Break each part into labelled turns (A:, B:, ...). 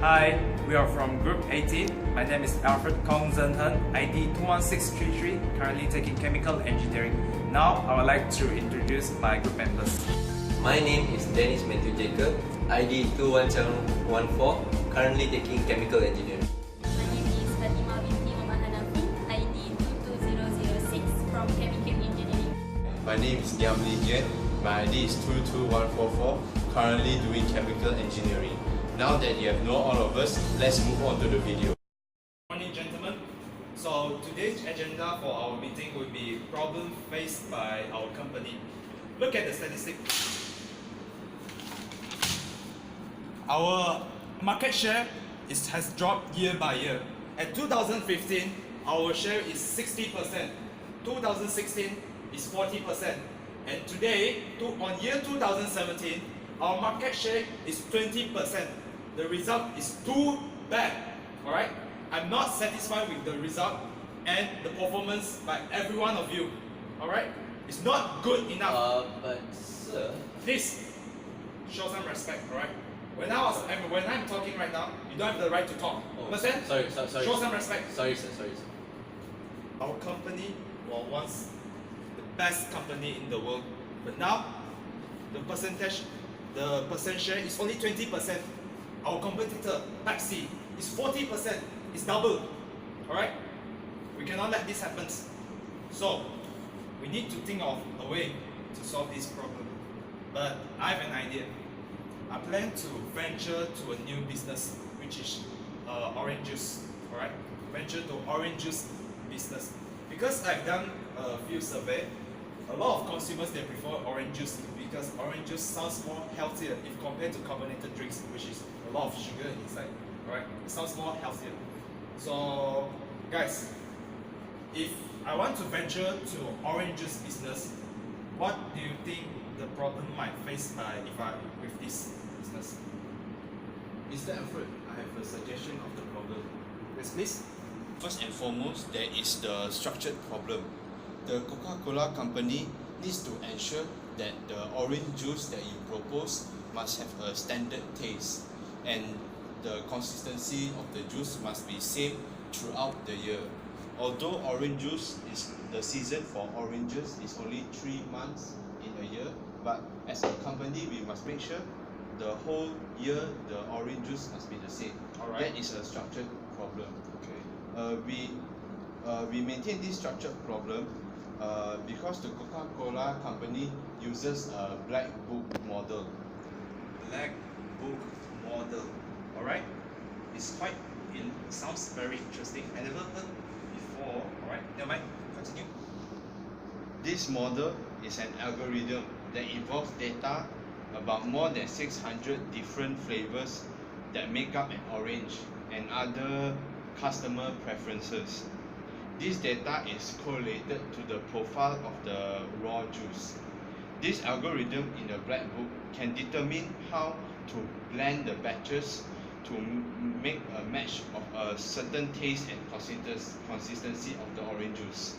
A: Hi, we are from Group 18. My name is Alfred Zhen, ID 21633, currently taking Chemical Engineering. Now, I would like to introduce my group members.
B: My name is Mathew Jacob, ID 21714, currently taking Chemical Engineering.
C: My name is Fatimah Binti Hanafi, ID 22006 from Chemical Engineering.
D: My name is Ngiam Li Jian, my ID is 22144, currently doing Chemical Engineering. Now that you have known all of us, let's move on to the video.
A: Good morning, gentlemen. So today's agenda for our meeting will be problems faced by our company. Look at the statistics. Our market share has dropped year by year. At 2015, our share is 60%. 2016 is 40%. And today, on year 2017, our market share is 20%. The result is too bad. Alright? I'm not satisfied with the result and the performance by every one of you. Alright? It's not good enough.
B: But sir...
A: Please show some respect, alright? When I'm talking right now, you don't have the right to talk. Understand?
B: Sorry.
A: Show some respect.
B: Sorry, sir.
A: Our company was once the best company in the world, but now the percent share is only 20%. Our competitor, Pepsi, is 40%. It's double. Alright? We cannot let this happen. So, we need to think of a way to solve this problem. But I have an idea. I plan to venture to a new business, which is orange juice. Alright? Venture to orange juice business. Because I've done a few surveys, a lot of consumers, they prefer orange juice because orange juice sounds more healthier if compared to carbonated drinks, which is a lot of sugar inside. Alright? It sounds more healthier. So, guys, if I want to venture to orange juice business, what do you think the problem might face with this business?
D: Mr. Alfred, I have a suggestion of the problem.
A: Yes, please.
D: First and foremost, there is the structured problem. The Coca-Cola company needs to ensure that the orange juice that you propose must have a standard taste, and the consistency of the juice must be same throughout the year. Although orange juice is the season for oranges is only 3 months in a year, but as a company we must make sure the whole year the orange juice must be the same.
A: Alright.
D: That is a structured problem. We maintain this structured problem because the Coca-Cola company uses a black book model.
A: Black book model. Alright? It sounds very interesting. I never heard before. Alright? Never mind. Continue.
D: This model is an algorithm that involves data about more than 600 different flavors that make up an orange and other customer preferences. This data is correlated to the profile of the raw juice. This algorithm in the black book can determine how to blend the batches to make a match of a certain taste and consistency of the orange juice.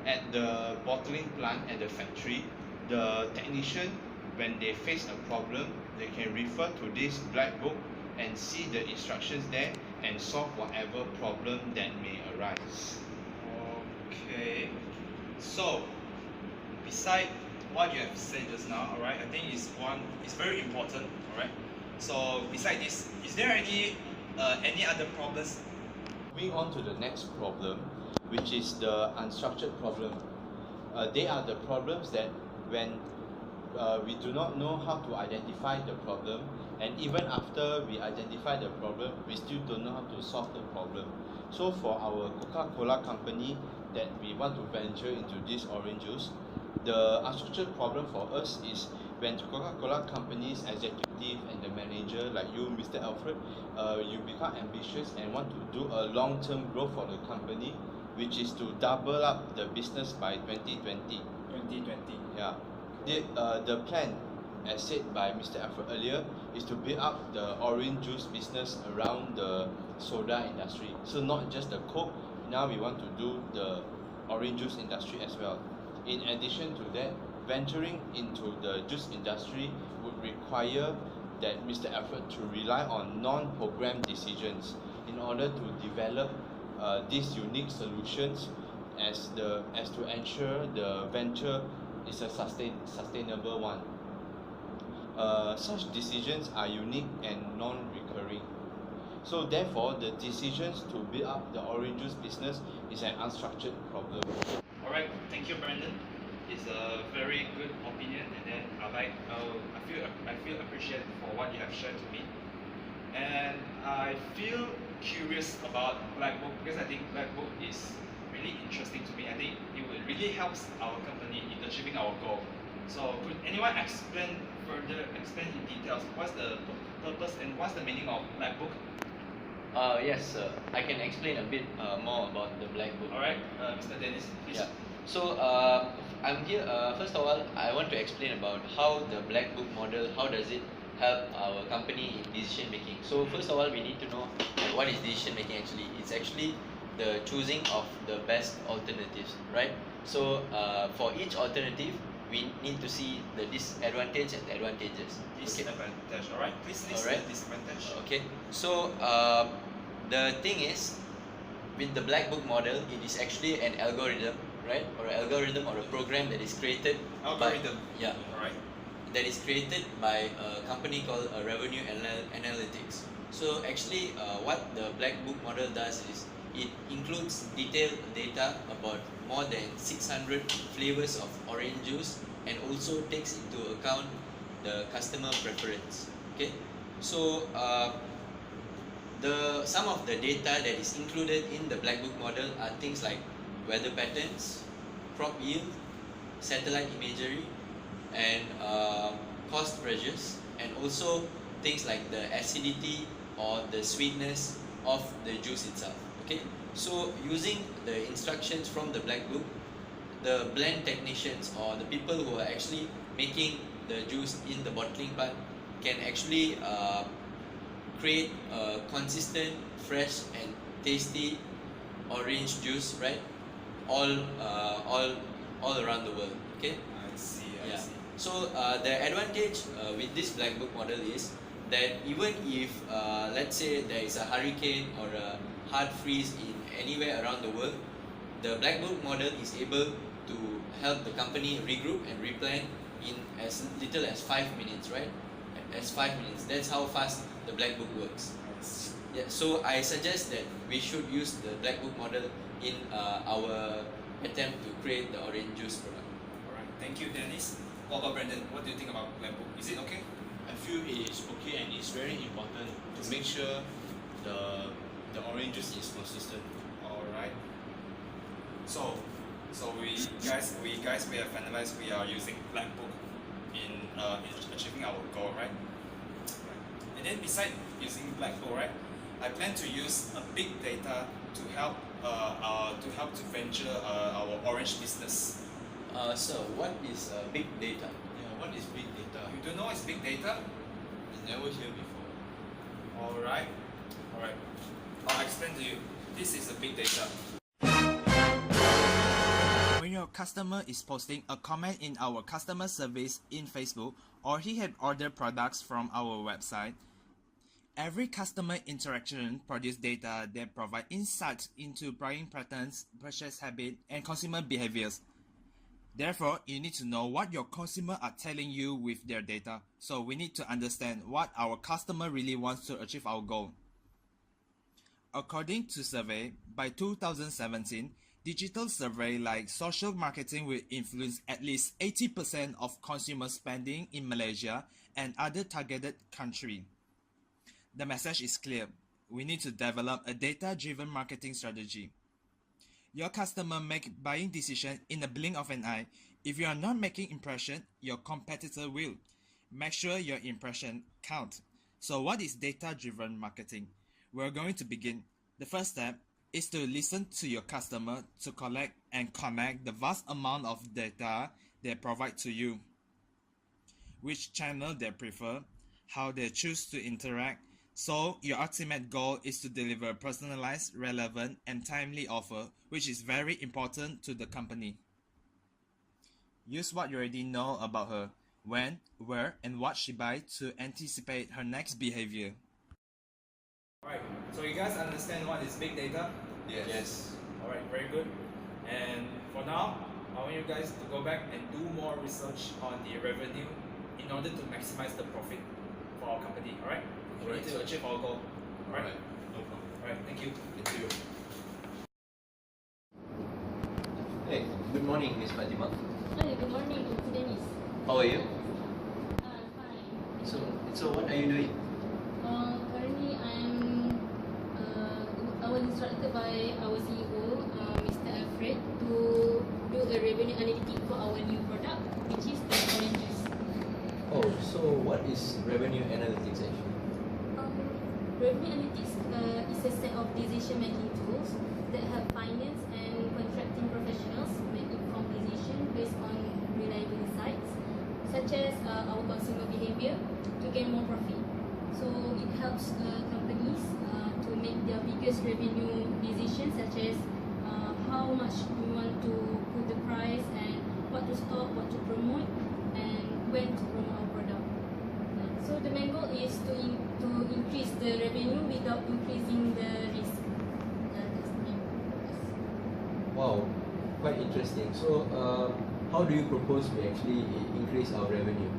D: At the bottling plant at the factory, the technician, when they face a problem, they can refer to this black book and see the instructions there and solve whatever problem that may arise.
A: Okay. So, beside what you have said just now, alright, I think it's very important, alright. So, beside this, is there any other problems?
D: Moving on to the next problem, which is the unstructured problem. They are the problems that when we do not know how to identify the problem, and even after we identify the problem, we still don't know how to solve the problem. So for our Coca-Cola company that we want to venture into this orange juice, the unstructured problem for us is when Coca-Cola company's executive and the manager like you, Mr. Alfred, you become ambitious and want to do a long-term growth for the company, which is to double up the business by 2020.
A: 2020.
D: Yeah. The plan, as said by Mr. Alfred earlier, is to build up the orange juice business around the soda industry. So not just the Coke, now we want to do the orange juice industry as well. In addition to that, venturing into the juice industry would require that Mr. Alfred to rely on non-programmed decisions in order to develop these unique solutions as to ensure the venture is a sustainable one. Such decisions are unique and non-recurring. So therefore, the decisions to build up the orange juice business is an unstructured problem.
A: Alright, thank you, Brandon. It's a very good opinion, and then I feel appreciated for what you have shared to me, and I feel curious about Black Book because I think Black Book is really interesting to me. I think it will really helps our company in achieving our goal. So could anyone explain in details what's the purpose and what's the meaning of Black Book?
B: Yes, I can explain a bit more about the Black Book.
A: Alright, Mr. Dennis, please.
B: Yeah. So I'm here. First of all, I want to explain about how the Black Book model, how does it help our company in decision making. So first of all, we need to know what is decision making actually. It's actually the choosing of the best alternatives, right? So for each alternative, we need to see the disadvantage and the advantages.
A: Disadvantage. Alright, please list
B: Alright.
A: the disadvantage.
B: Okay. So the thing is, with the Black Book model, it is actually an algorithm, right? Or an algorithm or a program that is created
A: Algorithm.
B: by,
A: Alright.
B: that is created by a company called Revenue Analytics. So actually, what the Black Book model does is it includes detailed data about more than 600 flavors of orange juice and also takes into account the customer preference. Okay, so some of the data that is included in the Black Book model are things like weather patterns, crop yield, satellite imagery, and cost pressures, and also things like the acidity or the sweetness of the juice itself. Okay, so using the instructions from the Black Book, the blend technicians or the people who are actually making the juice in the bottling plant can actually create a consistent, fresh and tasty orange juice, right? All around the world. Okay.
A: I see.
B: So the advantage with this Black Book model is that even if let's say there is a hurricane or a hard freeze in anywhere around the world, the Black Book model is able to help the company regroup and replan in as little as 5 minutes, right? As 5 minutes. That's how fast the Black Book works. Yeah, so I suggest that we should use the Black Book model in our attempt to create the orange juice product.
A: Alright, thank you, Dennis. What about Brandon? What do you think about Black Book? Is it okay?
D: I feel it is okay, and it's very important to make sure the orange juice is consistent.
A: Alright. So we have finalized we are using Black Book in achieving our goal, right? And then beside using Black Book, right, I plan to use a big data to help to venture our orange business.
B: So what is big data?
D: Yeah, what is big data?
A: You don't know what is big data?
D: I never hear before.
A: Alright. I'll explain to you. This is a big data. When your customer is posting a comment in our customer service in Facebook, or he had ordered products from our website, every customer interaction produces data that provide insights into buying patterns, purchase habit, and consumer behaviors. Therefore, you need to know what your consumer are telling you with their data. So we need to understand what our customer really wants to achieve our goal. According to survey, by 2017, digital survey like social marketing will influence at least 80% of consumer spending in Malaysia and other targeted countries. The message is clear. We need to develop a data-driven marketing strategy. Your customer make buying decision in the blink of an eye. If you are not making impression, your competitor will. Make sure your impression count. So what is data-driven marketing? We're going to begin. The first step is to listen to your customer to collect and connect the vast amount of data they provide to you. Which channel they prefer, how they choose to interact. So your ultimate goal is to deliver personalized, relevant, and timely offer, which is very important to the company. Use what you already know about her. when, where, and what she buys to anticipate her next behavior. Alright, so you guys understand what is big data?
B: Yes.
A: Alright, very good. And for now, I want you guys to go back and do more research on the revenue in order to maximize the profit for our company. Alright? We need to achieve our goal. Alright?
D: No problem.
A: Alright, thank you.
D: Thank you.
B: Hey, good morning, Miss Fatimah.
C: Hi, good morning, Dr. Dennis.
B: How are you?
C: I'm fine.
B: So what are you doing?
C: Currently, I was instructed by our CEO, Mr. Alfred, to do a revenue analytic for our new product, which is the orange juice.
B: Oh, so what is revenue analytics actually?
C: Revenue analytics is a set of decision-making tools that help finance and contracting professionals make informed decisions based on reliable insights, such as our consumer behavior, to gain more profit. So it helps companies to make their biggest revenue decisions, such as how much we want to put the price and what to stock, what to promote, and when to promote our product. So the main goal is to increase the revenue without increasing the risk. That's the main purpose.
E: Wow, quite interesting. So, how do you propose we actually increase our revenue?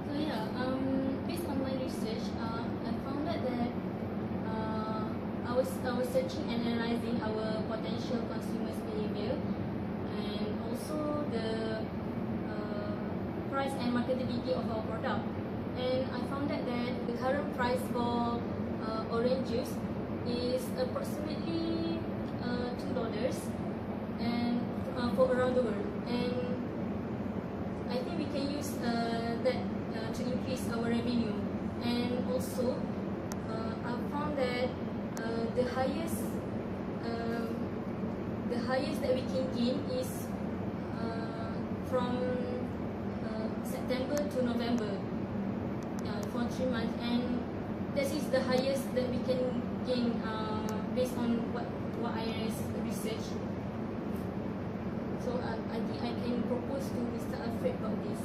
C: So yeah, based on my research, I found out that I was searching and analyzing our potential consumers' behavior, and also the price and marketability of our product. And I found out that the current price for orange juice is approximately $2, and for around the world. And I think we can use that to increase our revenue. And also, I found that the highest that we can gain is from September to November, for 3 months, and this is the highest that we can gain based on what I researched. So I think I can propose to Mr. Alfred about this.